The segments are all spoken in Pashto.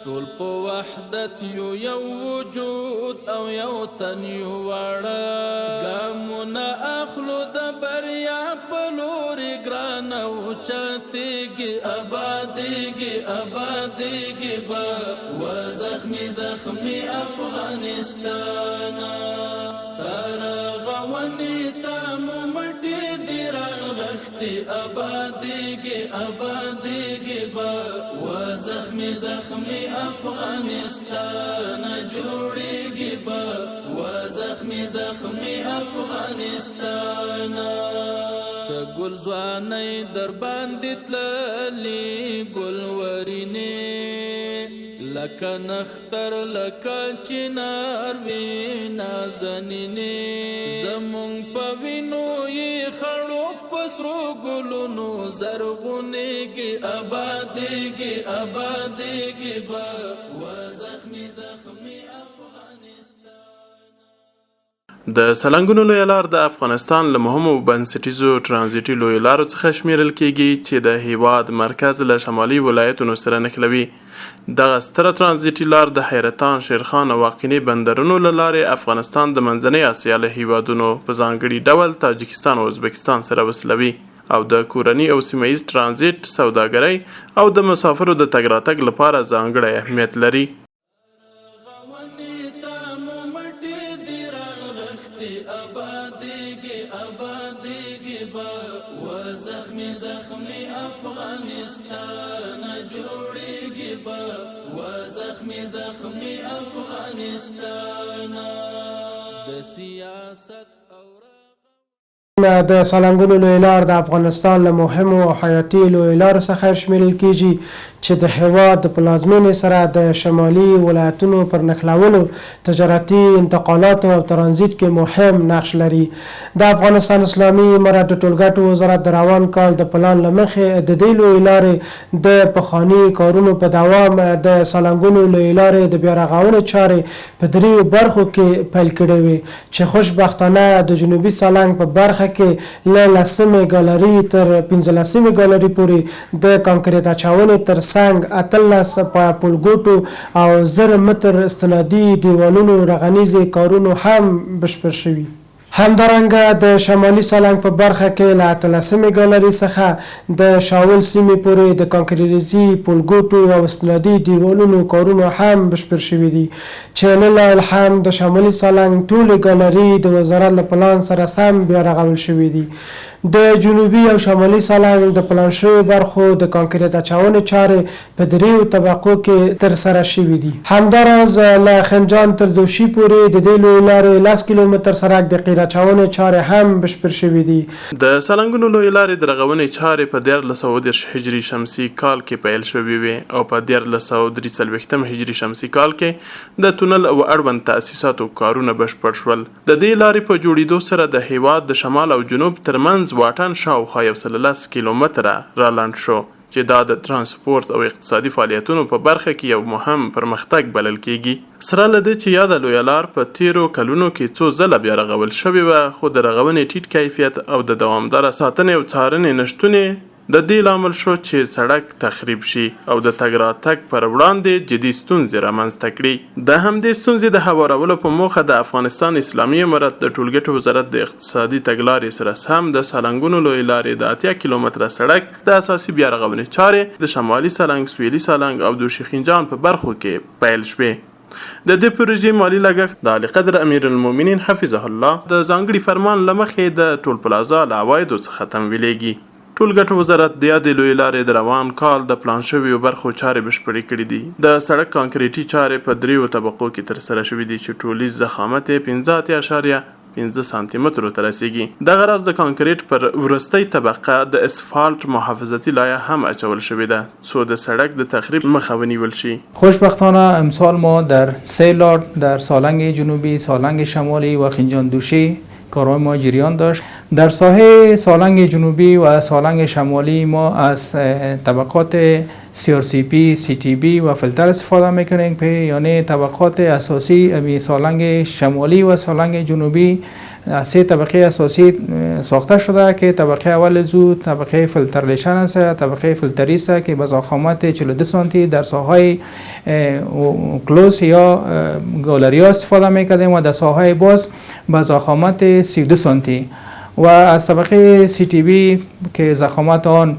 ټول په وحدت یو وجود او یو تن یو واړه ګامونه اخلو د بریا په لورې ګرانه اوچتېږي ابادېږي به و زخمي افغانستانه ستا رغونې ته مو مټې دي راغښتې ابادېږي به و زخمي افغانستان جوړېږي به و زخمي افغانستان څه ګل ځوانۍ در باندې تللې ګلورینې لکه نختر لکه چنار وي نازنینې زمونږ په وینو یې خړو په سرو ګلونو زرغونېږي ابادېږي به و زخمي د سلنګونو لویه لار د افغانستان له مهمو بنسټیزو ترانزیټي لویو لارو څخه شمیرل کیږي چې د هیواد مرکز له شمالي ولایتونو سره نښلوي. دغه ستره ترانزیټي لار د حیرتان، شیرخان او واقعي بندرونو له لارې افغانستان د منځنۍ اسیا له هیوادونو په ځانګړي ډول تاجکستان او ازبکستان سره وصلوي او د کورني او سیمه ییز ترانزیت، سوداګرۍ او د مسافرو د تګ راتګ لپاره ځانګړی اهمیت لري. ابادېږي به و زخمي افغانستان جوړېږي به و زخمي افغانستان د سیاست د سلنګونو لویه لار د افغانستان له مهمو او حیاتي لویو لارو څخه شمیرل کیږي چې د هېواد د پلازمېنې سره د شمالي ولایتونو پر نښلولو، تجارتي انتقالاتو او ترانزیت کې مهم نقش لري. د افغانستان اسلامي امارت د ټولګټو وزارت د روان کال د پلان له مخې د دې لویې لارې د پخواني کارونو په دوام د سلنګونو لویې لارې د بیا رغونې چارې په دریو برخو کې پیل کړې وې چې خوشبختانه د جنوبي سالنګ په برخه کې له 10مې ګالري تر 15مې ګالري پورې د کانکریټ اچونې تر څنګ 18 پلګوټو او 1000 متر استنادي دیوالونو رغنیزې کارونو هم بشپړ شوي. همدارنګه د شمالي سالنګ په برخه کې له 18مې ګالري څخه د شاول سیمې پورې د کانکریټي پلګوټو او استنادي دیوالونو کارونه هم بشپړ شوي دي چې لله الحمد د شمالي سالنګ ټولې ګالري د وزارت له پلان سره سم بیا رغول شوي دي. د جنوبي او شمالي سالنګ د پلان شوي برخو د کانکریټ اچونې چارې په دریو طبقو کې ترسره شوي دي. همداراز له خنجان تر دوشي پورې د دې لویې لارې 10 کیلومتر سرک د قیرا چاونې چارې هم بشپړ شوي دي. د سلنګونو لویې لارې د رغونې چارې په 1330 هجري شمسي کال کې پیل شوې وې او په 1343 هجري شمسي کال کې د تونل او اړوند تاسیساتو کارونه بشپړ شول. د دې لارې په جوړېدو سره د هیواد د شمال او جنوب ترمنځ واټن شاوخوا 110 کیلومتره رالاند شو چې دا د ترانسپورت او اقتصادي فعالیتونو په برخه کې یو مهم پرمختګ بلل کیږي. سره له دې چې یاده لویه لار په تیرو کلونو کې څو ځله بیا رغول شوې وه، خو د رغونې ټیټ کیفیت او د دوامداره ساتنې او څارنې نشتونې د دې لامل شو چې سړک تخریب شي او د تګ راتګ پر وړاندې جدي ستونزې رامنځته کړي. د همدې ستونزې د هوارولو په موخه د افغانستان اسلامي امارت د ټولګټو وزارت د اقتصادي تګلارې سره سم د سلنګونو لویې لارې د 80 کیلومتره سړک د اساسي بیا رغونې چارې د شمالي سالنګ، سویلي سالنګ او دوشي خنجان په برخو کې پیل شوې. د دې پروژې مالی لګښت د اعلی قدر امیر المؤمنین حفظه الله د ځانګړي فرمان له مخې د ټول پلازا له عوایدو څخه تمویلېږي. ټولګټو وزارت د یادې لویې لارې د روان کال د پلان شویو برخو چارې بشپړې کړې دي. د سړک کانکریټي چارې په دریو طبقو کې ترسره شوي دي چې ټولیز ضخامت یې 15.5 سانتي مترو ته رسیږي. دغه راز د کانکریټ پر وروستۍ طبقه د اسفالټ محافظتي لایه هم اچول شوې ده څو د سړک د تخریب مخه ونیول شي. خوشبختانه امسال ما در 3 لار در سالنگ جنوبی، سالنگ شمالی و خنجان دوشی کارهای ما جریان داشت. در ساحه سالنگ جنوبی و سالنگ شمالی ما از طبقات CRCP، CTB و فیلتر استفاده میکنیم، یعنی طبقات اساسی سالنگ شمالی و سالنگ جنوبی سه طبقه اساسی ساخته شده که طبقه اول زود طبقه فیلترلیشن است، طبقه فیلتری است که با ضخامت 42 سانتی در ساحه کلوز یا گالری استفاده میکردیم و در ساحه باز با ضخامت 32 سانتی و از طبقه سی تی بی که ضخامت آن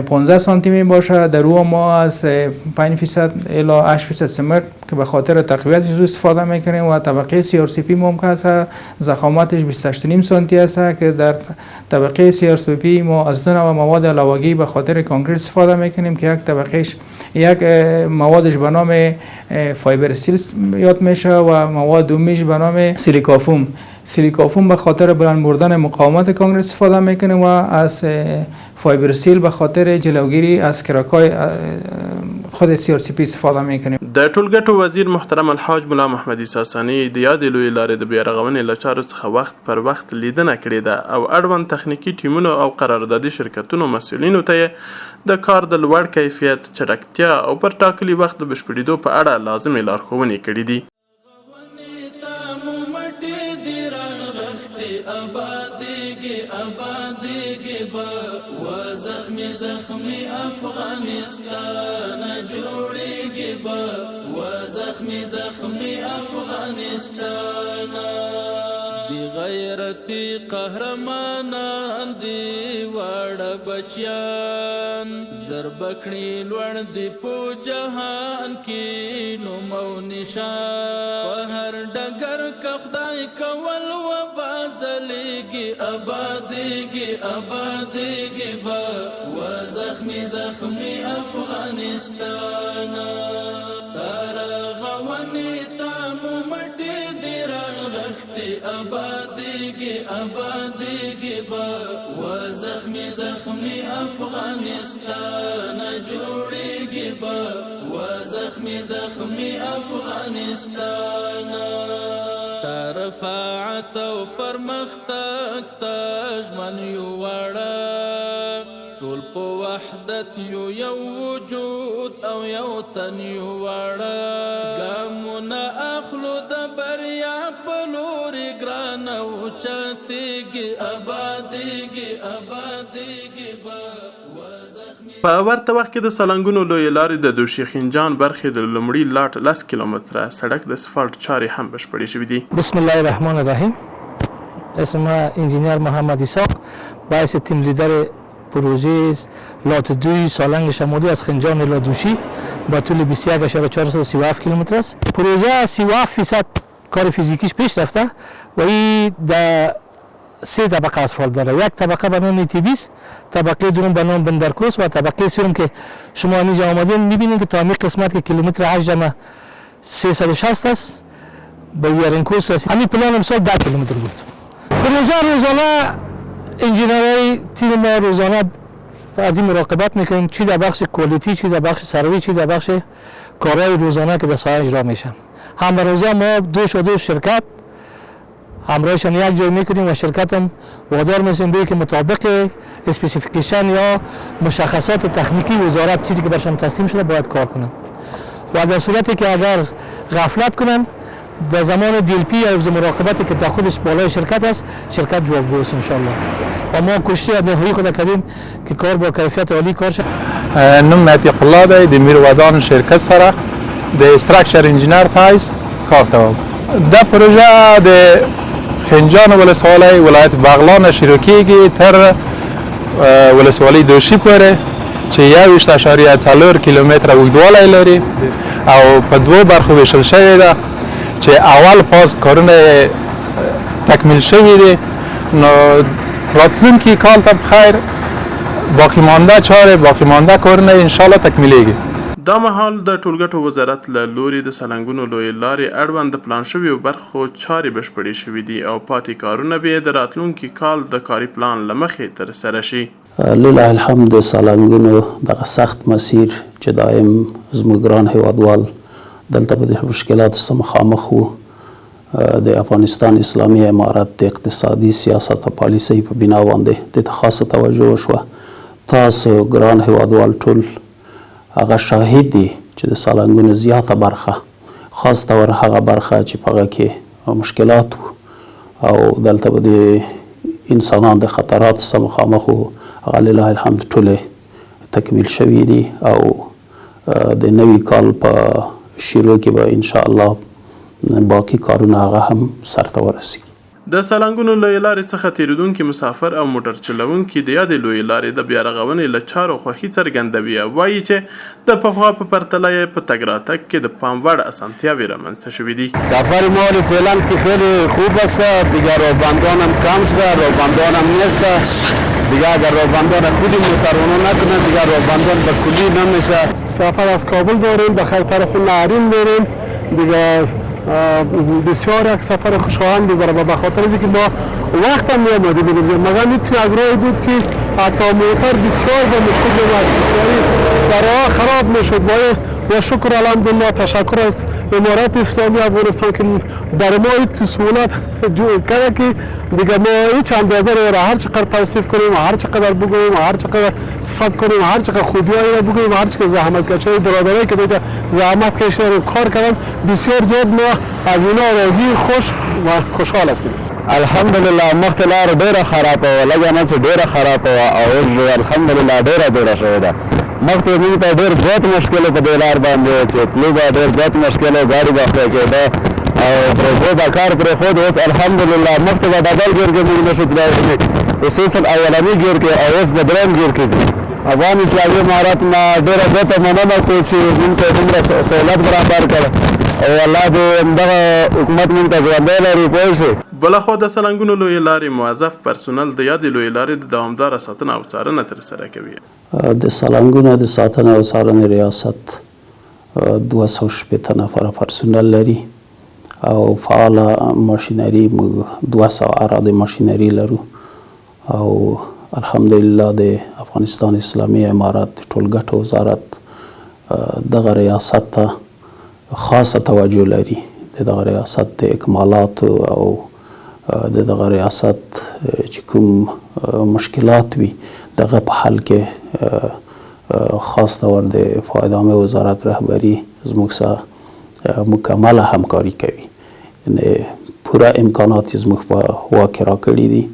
15 سانتی می باشد. در او ما از 5% الی 8% سمنت که به خاطر تقویتش استفاده میکنیم و طبقه سی آر سی پی ممکن است ضخامتش 28.5 سانتی است که در طبقه سی آر سی پی ما از دو نوع مواد علاوگی به خاطر کانکریت استفاده میکنیم که یک موادش به نام فایبر سیل یاد میشه و مواد دومیش به نام سیلیکافوم به خاطر بلند بردن مقاومت کانکریت استفاده میکنه و از فایبر سیل به خاطر جلوگیری از کراکای خود سی آر سی پی استفاده میکنیم. د ټولګټو وزیر محترم الحاج ملا محمد عیسی ثانی د یادې لویې لارې د بیارغونې له چارو څخه وخت پر وخت لیدنه کړې ده او اړوند تخنیکي ټیمونو او قراردادي شرکتونو مسؤلینو ته یې د کار د لوړ کیفیت، چټکتیا او پر ټاکلي وخت د بشپړېدو په اړه لازمې لارښوونې کړې دي. زخمی افغانستان جوړیږي به و زخمی افغانستان دی غیرتی قهرمانان دی واړه بچیان زربکړي لوړ دی په جهان کې نوم او نشان په هر ډګر کې خدای کول و بازلېږي آبادېږي به و زخمی افغانستان ستاره غونې ته مو مټې دې راغښتې آبادېږي به و زخمی افغانستان جوړیږي به و زخمی افغانستان ستا رفاعت او پرمختګ ته ژمن یو واړه ټول په وحدت یو وجود او یو تن یو واړه ګامونه اخلو د بریا په لورې ګرانه اوچتېږي آبادېږي به په ورته وخت کې د سالنګونو لویې لارې د دوشي خنجان برخې د لومړي لاټ 10 کیلومتره سړک د اسفالټ چارې هم بشپړې شوې دي. بسم الله الرحمن الرحیم. اسم انجینیر محمد اسحاق باعث تیم لیدر پروژه لات 2 سالنگ شمالی از خنجان الی دوشی با طول 21.437 کیلومتر است. پروژه 37% کار فیزیکیش پیش رفته و این در 3 طبقه اسفالت داره. یک طبقه به نام تی20، طبقه دوم به نام بندرکوس و طبقه سوم که شما اینجا آمدین میبینید که تا همین قسمت که کیلومتر 8 360 است به ویرنکوس رسید. همین پلان امسال 10 کیلومتر بود. پروژه روزانه انجینرهای تیم ما روزانه از این مراقبت میکنیم، چی در بخش کوالیتی، چی در بخش سروی، چی در بخش کارهای روزانه که در سایه اجرا میشن. هم روزه ما دو شرکت همراهشان یک جای میکنیم و شرکت هم وادار میشیم به که مطابق اسپسیفیکیشن یا مشخصات تکنیکی وزارت چیزی که برشان تسلیم شده باید کار کنن و در صورتی که اگر غفلت کنن در زمان DLP یا حفظ مراقبتی که در خودش بالای شرکت است شرکت جوابگو است انشالله و ما کوشش نهایی خود کردیم که کار با کیفیت عالی کار شد. نم عتیق الله دی د میروادان شرکت سره د استراکچر انجینر تایز کار کوم. دا پروژه د خنجان ولسوالی ولایت بغلان شروع کیږي تر ولسوالی دوشي پورې چې 21.4 کیلومتره اوږدوالی لري او په دوو برخو ویشل شوې ده چې اول فاز کارونه تکمیل شوي دي. نو راتلونکي کال ته بخیر باقی مانده چاره باقی مانده کارونه انشالله تکمیلیږي. دا مهال د ټولګټو وزارت له لوري د سالنګونو لویې لارې اړوند د پلان شویو برخو چارې بشپړې شوي دي او پاتې کارونه به د راتلونکي کال د کاري پلان له مخې ترسره شي. لله الحمد د سالنګونو دغه سخت مسیر چې دایم زموږ ګران هیوادوال دلته په دې مشکلاتو سره مخامخ وو د افغانستان اسلامي امارت د اقتصادي سیاست او پالیسۍ په بنا باندې د خاصه توجه وشوه. تاسو ګران هیوادوال ټول هغه شاهد دي چې د سالنګونو زیاته برخه خاص طور هغه برخه چې په هغه کې مشکلات او دلته به د انسانان د خطرات سره مخامخ وو. هغه لله الحمد ټولې تکمیل شوي دي او د نوي کال په شروع کې به انشاءالله باقي کارونه هغه هم سرته ورسیږي. د سالنګونو لویې لارې څخه تیریدونکي مسافر او موټر چلوونکي د یادې لویې لارې د بیا رغونې له چارو خوښي څرګندوي او وایي چې د پخوا په پرتله یې په تګ راتګ کې د پام وړ اسانتیاوې رامنځته شوي دي. سفر ما فعلا که خیلی خوب است، دیگر راهبندان هم کم شده، راهبندان هم نیست دیگر. اگر راهبندان خودی موترانو نکنه دیگر راهبندان به کلی نمیشه. سفر از کابل داریم به خیر طرف نهرین بریم دیگر. بسیار یک سفر خوشایندی برای به خاطر از اینکه ما وقت هم نیامده بودیم، مگر این توی اگرایی بود که حتی موتر بسیار به مشکل می‌آمد، بسیاری در راه خراب میشد. و شکر الحمدلله، تشکر از امارت اسلامی افغانستان که در ما این تو سهولت کرده که دیگه ما هیچ اندازه رو هر چقدر توصیف کنیم و هر چقدر بگوییم و هر چقدر صفت کنیم و هر چقدر خوبیایی رو بگوییم و هر چقدر زحمت کشیدن برادرایی که دیگه زحمت کشیدن و کار کردن بسیار زیاد ما از اینا راضی خوش و خوشحال هستیم. الحمدلله مخت لار ډیره خرابه وه، لږه نه څه ډیره خرابه وه او الحمدلله ډیره جوړه شوې ده. مخکې موږ ته ډېر زیات مشکل په دې لار باندې چې تلو به ډېر زیات مشکل و، ګاډي به ښه کېده او پرېښود به کار پرېښود. اوس الحمدلله مخکې به ډبل ګیر کې موږ نشو تللی، خصوصا اولني ګیر کې او اوس به درېیم ګیر کې ځي. افغان اسلامي امارت نه ډېره زیاته مننه کوو چې موږ ته دومره سهولت برابر کړ او الله دې همدغه حکومت موږ ته ژوندی لري پوه شئ. بلخوا د سالنګونو لویې لارې موظف پرسونل د یادې لویې لارې د دوامداره ساتنه او څارنه ترسره کوي. د سالنګونو د ساتنې او څارنې ریاست 260 نفره پرسونل لري او فعاله ماشینري موږ 200 اراده ماشینري لرو او الحمدلله د افغانستان اسلامي امارت ټولګټو وزارت دغه ریاست ته خاصه توجه لري. دغه ریاست د اکمالات او دغه ریاست چې کوم مشکلات وي دغه په حل کې خاص طور د فایدامه وزارت رهبری زموږ سره مکمله همکاري کوي. یعنی پوره امکانات زموږ په واک کې راکړي دي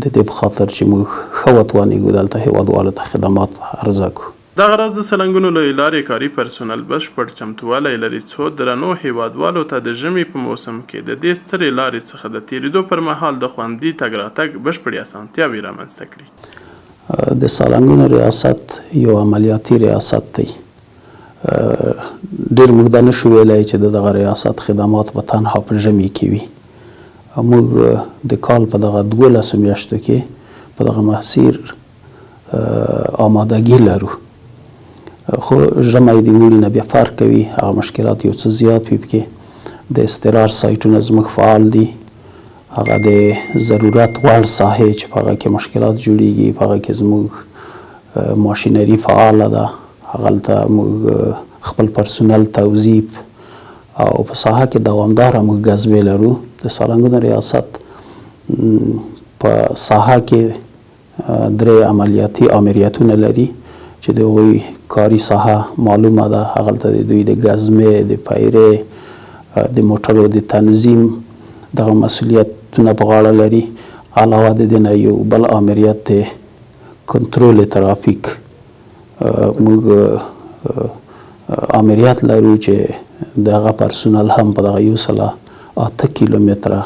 د دې په خاطر چې موږ ښه وتوانیږو دلته هیوادوالو ته خدمات عرضه کړو. دغه راز د سالنګونو لویې لارې کاري پرسونل بشپړ چمتووالی لري څو درنو هیوادوالو ته د ژمي په موسم کې د دې سترې لارې څخه د تیریدو پر مهال د خوندي تګ راتګ بشپړې اسانتیاوې رامنځته کړي. د سالنګونو ریاست یو عملیاتي ریاست دی. ډېر موږ دا نشو ویلی چې دغه ریاست خدمات به تنها په ژمي کې وي. موږ د کال په دغه 12 میاشتو کې په دغه مسیر آمادګي لرو، خو ژمی د اوړي نه بیا فرق کوي، هغه مشکلات یو څه زیات وي پکې. د استقرار سایټونه زموږ فعال دي، هغه د ضرورت وړ ساحې چې په هغه کې مشکلات جوړیږي په هغه کې زموږ ماشینري فعاله ده، هغلته موږ خپل پرسونل توظیف او په ساحه کې دوامداره موږ جذبې لرو. د سالنګونو ریاست په ساحه کې 3 عملیاتي آمریتونه لري چې د هغوی کاري ساحه معلومه ده. هغلته د دوی د ګزمې، د پیرې، د موټرو د تنظیم دغه مسؤلیتونه په غاړه لري. علاوه د دې نه یو بل آمریت د کنټرول ترافیک موږ آمریت لرو چې دغه پرسونل هم په دغه 108 کیلومتره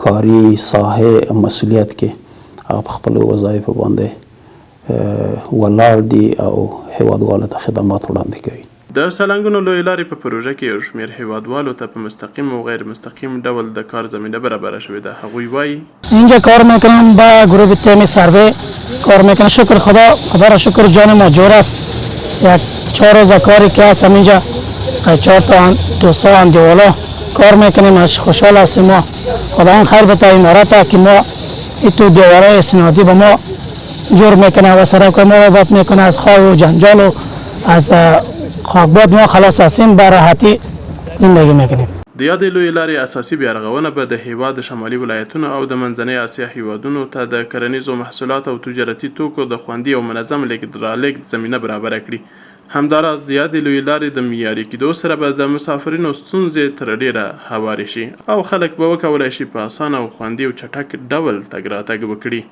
کاري ساحه مسؤلیت کې هغه په خپلو وظایفو باندې ولاړ دي او هیوادوالو ته خدمات وړاندې کوي. د سالنګونو لویې لارې په پروژه کې یو شمېر هیوادوالو ته په مستقیم او غیر مستقیم ډول د کار زمینه برابره شوې ده. هغوی وایي اینجا کار میکنم با گروه تیم سروی کار میکنم. شکر خدا را شکر جان ما جور است. یک 4 روز کاری که هست اینجا 4 تا دوستان دیوالا کار میکنیم. از خوشحال هستیم. ما خدا خیر بده امارت که ما ایتو دیواره اسنادی به ما جور میکنه و سرکار ما را بات میکنه. از خواه و جنجال و از خاکباد ما خلاص هستیم، به راحتی زندگی میکنیم. د یادې لویې لارې اساسي بیارغونه به د هیواد د شمالي ولایتونو او د منځنۍ اسیا هیوادونو ته د کرنیزو محصولات او تجارتي توکو د خوندي او منظم لیږد رالېږد زمینه برابره کړي. همداراز د یادې لویې لارې د معیاري کېدو سره به د مسافرینو ستونزې تر ډیره هوارې شي او خلک به وکولی شي په اسانه او خوندي او چټک ډول تګ راتګ وکړي.